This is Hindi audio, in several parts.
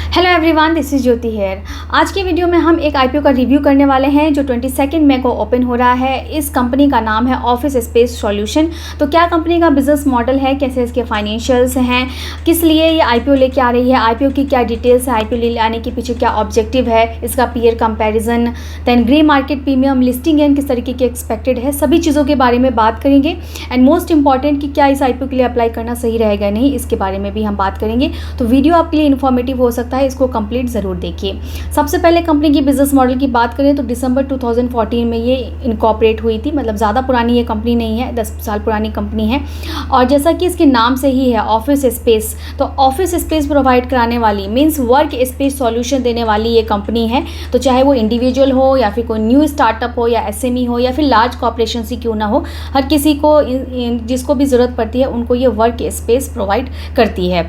Hello everyone, this is Jyoti here. आज की वीडियो में हम एक आईपीओ का रिव्यू करने वाले हैं जो 22 मई को ओपन हो रहा है। इस कंपनी का नाम है ऑफिस स्पेस सॉल्यूशन। तो क्या कंपनी का बिजनेस मॉडल है, कैसे इसके फाइनेंशियल्स हैं, किस लिए ये आईपीओ लेके आ रही है, आईपीओ की क्या डिटेल्स है, आईपीओ ले आने के पीछे क्या ऑब्जेक्टिव है, इसका peer comparison, then grey market premium listing and किस तरीके की एक्सपेक्टेड है, सभी चीज़ों के बारे में बात करेंगे। एंड मोस्ट इंपॉर्टेंट कि क्या इस आईपीओ के लिए अप्लाई करना सही रहेगा नहीं, इसके बारे में भी हम बात करेंगे। तो वीडियो आपके लिए इन्फॉर्मेटिव हो सकता है, इसको कंप्लीट ज़रूर देखिए। सबसे पहले कंपनी की बिजनेस मॉडल की बात करें तो दिसंबर 2014 में ये इनकॉर्पोरेट हुई थी। मतलब ज़्यादा पुरानी ये कंपनी नहीं है, 10 साल पुरानी कंपनी है। और जैसा कि इसके नाम से ही है ऑफिस स्पेस, तो ऑफिस स्पेस प्रोवाइड कराने वाली मीन्स वर्क स्पेस सॉल्यूशन देने वाली ये कंपनी है। तो चाहे वो इंडिविजुअल हो या फिर कोई न्यू स्टार्टअप हो या एसएमई हो या फिर लार्ज कॉर्पोरेशन ही क्यों ना हो, हर किसी को जिसको भी ज़रूरत पड़ती है उनको ये वर्क स्पेस प्रोवाइड करती है।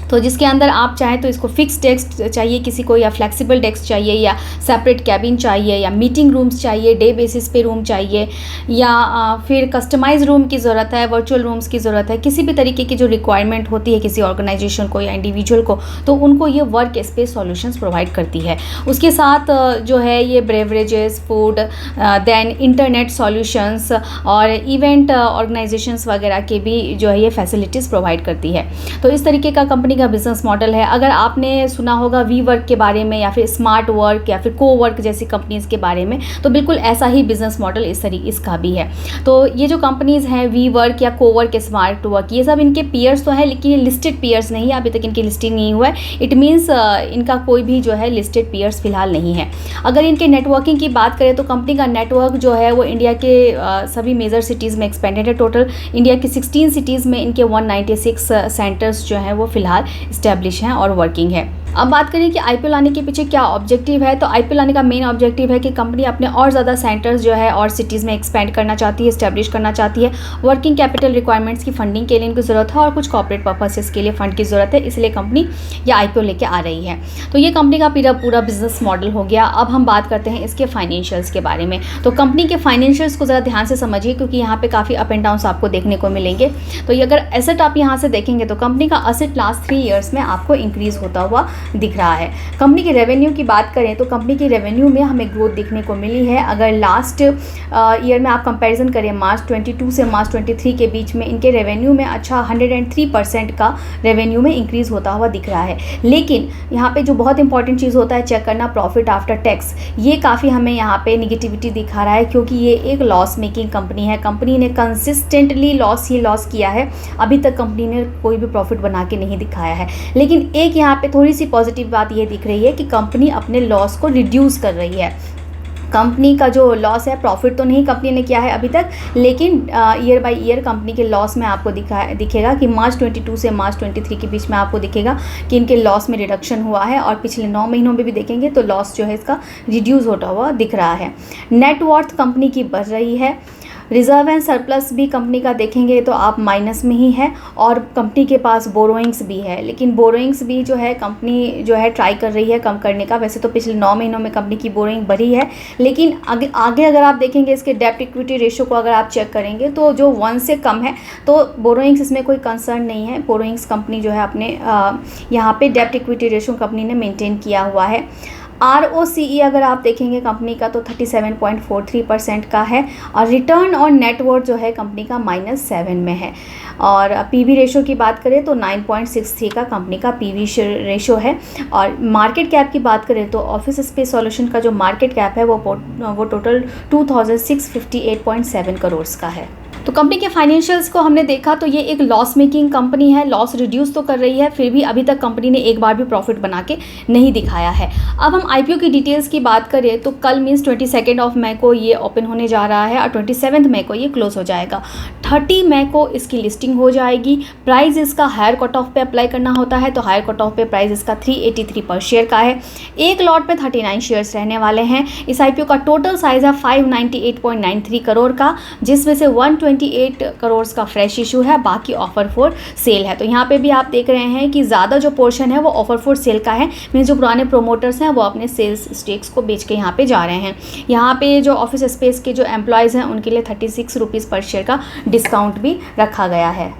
तो जिसके अंदर आप चाहें तो इसको फिक्स डेस्क चाहिए किसी को, या फ्लेक्सिबल डेस्क चाहिए, या सेपरेट कैबिन चाहिए, या मीटिंग रूम्स चाहिए, डे बेसिस पे रूम चाहिए, या फिर कस्टमाइज रूम की ज़रूरत है, वर्चुअल रूम्स की ज़रूरत है, किसी भी तरीके की जो रिक्वायरमेंट होती है किसी ऑर्गेनाइजेशन को या इंडिविजुअल को, तो उनको ये वर्क स्पेस सॉल्यूशंस प्रोवाइड करती है। उसके साथ जो है ये beverages, food, then internet solutions और इवेंट ऑर्गेनाइजेशंस वगैरह के भी जो है ये फैसिलिटीज़ प्रोवाइड करती है। तो इस तरीके का कंपनी का बिजनेस मॉडल है। अगर आपने सुना होगा वी वर्क के बारे में या फिर स्मार्ट वर्क या फिर को वर्क जैसी कंपनीज़ के बारे में, तो बिल्कुल ऐसा ही बिजनेस मॉडल इसका भी है। तो ये जो कंपनीज़ हैं वी वर्क या को वर्क, स्मार्ट वर्क, ये सब इनके पीयर्स तो हैं, लेकिन ये लिस्टेड पीयर्स नहीं है, अभी तक इनकी लिस्टिंग नहीं हुआ है। इट मीन्स इनका कोई भी जो है लिस्टेड पीयर्स फिलहाल नहीं है। अगर इनके नेटवर्किंग की बात करें तो कंपनी का नेटवर्क जो है वो इंडिया के सभी मेजर सिटीज़ में एक्सपेंडेड है। टोटल इंडिया की 16 सिटीज़ में इनके 196 सेंटर्स जो हैं वो फिलहाल इस्टेब्लिश हैं और वर्किंग है। अब बात करें कि आईपीओ लाने के पीछे क्या ऑब्जेक्टिव है, तो आईपीओ लाने का मेन ऑब्जेक्टिव है कि कंपनी अपने और ज़्यादा सेंटर्स जो है और सिटीज़ में एक्सपेंड करना चाहती है, इस्टेब्लिश करना चाहती है। वर्किंग कैपिटल रिक्वायरमेंट्स की फंडिंग के लिए इनको ज़रूरत है और कुछ कॉर्पोरेट पर्पसेस के लिए फंड की ज़रूरत है, इसलिए कंपनी ये आईपीओ लेके आ रही है। तो ये कंपनी का पूरा बिजनेस मॉडल हो गया। अब हम बात करते हैं इसके फाइनेंशियल्स के बारे में। तो कंपनी के फाइनेंशियल्स को ज़रा ध्यान से समझिए, क्योंकि यहाँ पे काफ़ी अप एंड डाउन्स आपको देखने को मिलेंगे। तो ये अगर एसेट आप यहाँ से देखेंगे तो कंपनी का एसेट लास्ट 3 ईयर्स में आपको इंक्रीज़ होता हुआ दिख रहा है। कंपनी की रेवेन्यू की बात करें तो कंपनी की रेवेन्यू में हमें ग्रोथ देखने को मिली है। अगर लास्ट ईयर में आप कंपैरिजन करें मार्च 22 से मार्च 23 के बीच में, इनके रेवेन्यू में 103% का रेवेन्यू में इंक्रीज़ होता हुआ दिख रहा है। लेकिन यहाँ पे जो बहुत इंपॉर्टेंट चीज़ होता है चेक करना, प्रॉफिट आफ्टर टैक्स, ये काफ़ी हमें यहाँ पे निगेटिविटी दिखा रहा है, क्योंकि ये एक लॉस मेकिंग कंपनी है। कंपनी ने कंसिस्टेंटली लॉस किया है। अभी तक कंपनी ने कोई भी प्रॉफिट बना के नहीं दिखाया है। लेकिन एक यहाँ पे थोड़ी सी पॉजिटिव बात ये दिख रही है कि कंपनी अपने लॉस को रिड्यूस कर रही है। कंपनी का जो लॉस है, प्रॉफिट तो नहीं कंपनी ने किया है अभी तक, लेकिन ईयर बाय ईयर कंपनी के लॉस में आपको दिखेगा कि मार्च 22 से मार्च 23 के बीच में आपको दिखेगा कि इनके लॉस में रिडक्शन हुआ है, और पिछले 9 महीनों में भी देखेंगे तो लॉस जो है इसका रिड्यूस होता हुआ दिख रहा है। नेटवर्थ कंपनी की बढ़ रही है। रिजर्व एंड सरप्लस भी कंपनी का देखेंगे तो आप माइनस में ही है, और कंपनी के पास बोरोइंग्स भी है। लेकिन बोरोइंग्स भी जो है कंपनी जो है ट्राई कर रही है कम करने का। वैसे तो पिछले 9 महीनों में कंपनी की बोरोइंग बढ़ी है, लेकिन आगे अगर आप देखेंगे इसके डेब्ट इक्विटी रेशियो को अगर आप चेक करेंगे तो जो 1 से कम है, तो बोरोइंग्स इसमें कोई कंसर्न नहीं है। बोरोइंग्स कंपनी जो है अपने यहाँ पे डेब्ट इक्विटी रेशियो कंपनी ने मेंटेन किया हुआ है। ROCE अगर आप देखेंगे कंपनी का तो 37.43% का है, और रिटर्न ऑन नेटवर्थ जो है कंपनी का -7 में है। और PB रेशो की बात करें तो 9.63 का कंपनी का PB रेशो है। और मार्केट कैप की बात करें तो ऑफिस स्पेस सॉल्यूशन का जो मार्केट कैप है वो टोटल 2658.7 करोड़ का है। तो कंपनी के फाइनेंशियल्स को हमने देखा तो ये एक लॉस मेकिंग कंपनी है, लॉस रिड्यूस तो कर रही है, फिर भी अभी तक कंपनी ने एक बार भी प्रॉफिट बना के नहीं दिखाया है। अब हम आईपीओ की डिटेल्स की बात करें तो कल मीन्स 22 मई को ये ओपन होने जा रहा है और 27 मई को ये क्लोज हो जाएगा। 30 मई को इसकी लिस्टिंग हो जाएगी। प्राइस इसका हायर कट ऑफ पे अप्लाई करना होता है, तो हायर कट ऑफ पे प्राइस इसका 383 पर शेयर का है। एक लॉट पे 39 शेयर्स रहने वाले हैं। इस आईपीओ का टोटल साइज है 598.93 करोड़ का, जिसमें से 128 करोड़ का फ्रेश इशू है, बाकी ऑफर फॉर सेल है। तो यहाँ पे भी आप देख रहे हैं कि ज़्यादा जो पोर्शन है वो ऑफर फॉर सेल का है। मीन्स जो पुराने प्रोमोटर्स हैं वो अपने सेल्स स्टेक्स को बेच के यहाँ पे जा रहे हैं। यहाँ पे जो ऑफिस स्पेस के जो एम्प्लॉयज़ हैं उनके लिए 36 रुपीज़ पर शेयर का डिस्काउंट भी रखा गया है।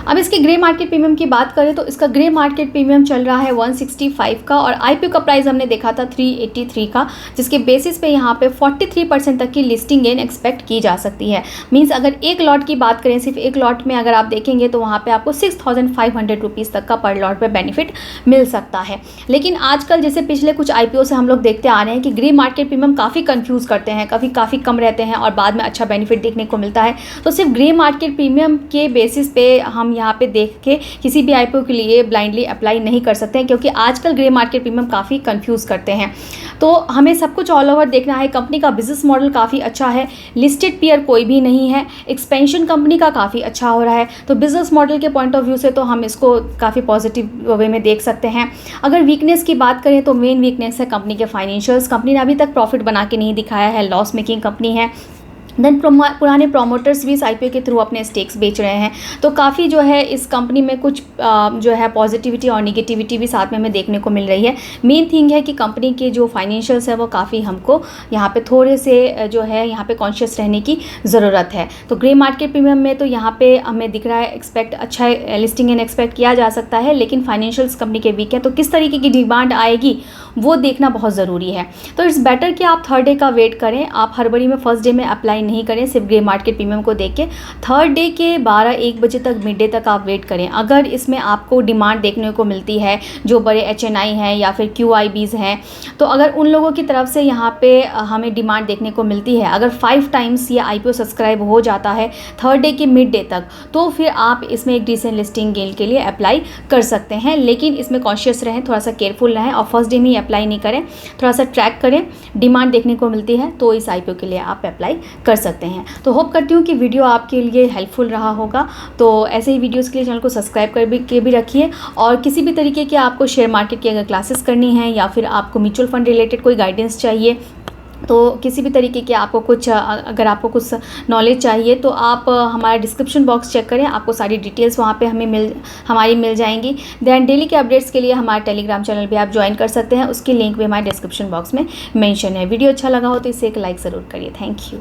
अब इसके ग्रे मार्केट प्रीमियम की बात करें तो इसका ग्रे मार्केट प्रीमियम चल रहा है 165 का, और आईपीओ का प्राइस हमने देखा था 383 का, जिसके बेसिस पे यहाँ पे 43% तक की लिस्टिंग गेन एक्सपेक्ट की जा सकती है। मींस अगर एक लॉट की बात करें, सिर्फ एक लॉट में अगर आप देखेंगे तो वहाँ पे आपको 6500 रुपीज़ तक का पर लॉट पे बेनिफिट मिल सकता है। लेकिन आजकल जैसे पिछले कुछ आईपीओ से हम लोग देखते आ रहे हैं कि ग्रे मार्केट प्रीमियम काफ़ी कंफ्यूज करते हैं, काफ़ी कम रहते हैं और बाद में अच्छा बेनिफिट देखने को मिलता है। तो सिर्फ ग्रे मार्केट प्रीमियम के बेसिस पे हम यहाँ पे देख के किसी भी आईपीओ के लिए ब्लाइंडली अप्लाई नहीं कर सकते हैं, क्योंकि आजकल ग्रे मार्केट प्रीमियम काफ़ी कंफ्यूज करते हैं। तो हमें सब कुछ ऑल ओवर देखना है। कंपनी का बिजनेस मॉडल काफ़ी अच्छा है, लिस्टेड पीयर कोई भी नहीं है, एक्सपेंशन कंपनी का काफ़ी अच्छा हो रहा है। तो बिजनेस मॉडल के पॉइंट ऑफ व्यू से तो हम इसको काफ़ी पॉजिटिव वे में देख सकते हैं। अगर वीकनेस की बात करें तो मेन वीकनेस है कंपनी के फाइनेंशियल्स। कंपनी ने अभी तक प्रॉफिट बना के नहीं दिखाया है, लॉस मेकिंग कंपनी है। देन पुराने प्रोमोटर्स भी इस आईपीओ के थ्रू अपने स्टेक्स बेच रहे हैं। तो काफ़ी जो है इस कंपनी में कुछ जो है पॉजिटिविटी और निगेटिविटी भी साथ में हमें देखने को मिल रही है। मेन थिंग है कि कंपनी के जो फाइनेंशियल्स है वो काफ़ी हमको यहाँ पे थोड़े से जो है यहाँ पे कॉन्शियस रहने की ज़रूरत है। तो ग्रे मार्केट प्रीमियम में तो यहाँ पे हमें दिख रहा है एक्सपेक्ट अच्छा लिस्टिंग एंड एक्सपेक्ट किया जा सकता है, लेकिन फाइनेंशियल्स कंपनी के वीक है, तो किस तरीके की डिमांड आएगी वो देखना बहुत ज़रूरी है। तो इट्स बेटर कि आप थर्ड डे का वेट करें, आप हड़बड़ी में फर्स्ट डे में अप्लाई नहीं करें सिर्फ ग्रे मार्केट प्रीमियम को देख के। थर्ड डे के 12-1 बजे तक, मिड डे तक आप वेट करें। अगर इसमें आपको डिमांड देखने को मिलती है जो बड़े HNI हैं या फिर QIBs हैं, तो अगर उन लोगों की तरफ से यहाँ पे हमें डिमांड देखने को मिलती है, अगर 5 टाइम्स ये IPO सब्सक्राइब हो जाता है थर्ड डे के मिड डे तक, तो फिर आप इसमें एक डिसेंट लिस्टिंग गेन के लिए अप्लाई कर सकते हैं। लेकिन इसमें कॉन्शियस रहें, थोड़ा सा केयरफुल रहें और फर्स्ट डे में अप्लाई नहीं करें, थोड़ा सा ट्रैक करें। डिमांड देखने को मिलती है तो इस आईपीओ के लिए आप अप्लाई कर सकते हैं। तो होप करती हूँ कि वीडियो आपके लिए हेल्पफुल रहा होगा। तो ऐसे ही वीडियोस के लिए चैनल को सब्सक्राइब के भी रखिए, और किसी भी तरीके के आपको शेयर मार्केट की अगर क्लासेस करनी है या फिर आपको म्यूचुअल फंड रिलेटेड कोई गाइडेंस चाहिए, तो किसी भी तरीके के आपको कुछ अगर आपको कुछ नॉलेज चाहिए तो आप हमारा डिस्क्रिप्शन बॉक्स चेक करें, आपको सारी डिटेल्स वहाँ पे हमारी मिल जाएंगी। दैन डेली के अपडेट्स के लिए हमारा टेलीग्राम चैनल भी आप ज्वाइन कर सकते हैं, उसकी लिंक भी हमारे डिस्क्रिप्शन बॉक्स में मेंशन है। वीडियो अच्छा लगा हो तो इसे एक लाइक ज़रूर करिए। Thank you.